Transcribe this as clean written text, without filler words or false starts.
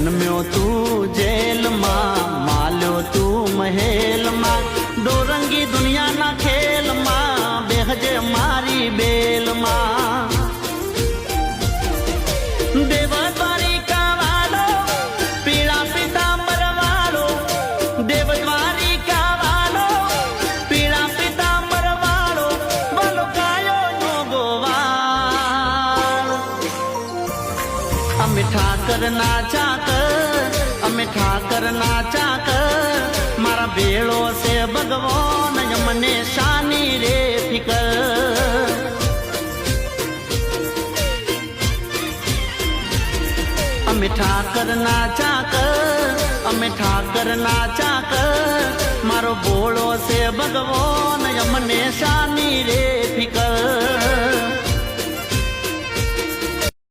જન્મ્યો તું જેલમાં, માલ્યો તું મહેલમાં, દોરંગી દુનિયાના ખેલમાં, બેહજે મારી બેલમાં. દેવ દ્વારિકા વાળો, પીળા પીતાંબર વાળો, દેવ દ્વારિકા વાળો, પીળા પીતાંબર વાળો, બોલો કાયો નો ગોવાળ. અમે ઠાકર ના ચાકર, અમે ઠાકર ના ચાકર, મારા બેળો છે ભગવાન, મને શાની રે ફિકર. અમે ઠાકર ના ચાકર, અમે ઠાકર ના ચાકર, મારો બોળો છે ભગવાન, મને શાની રે ફિકર.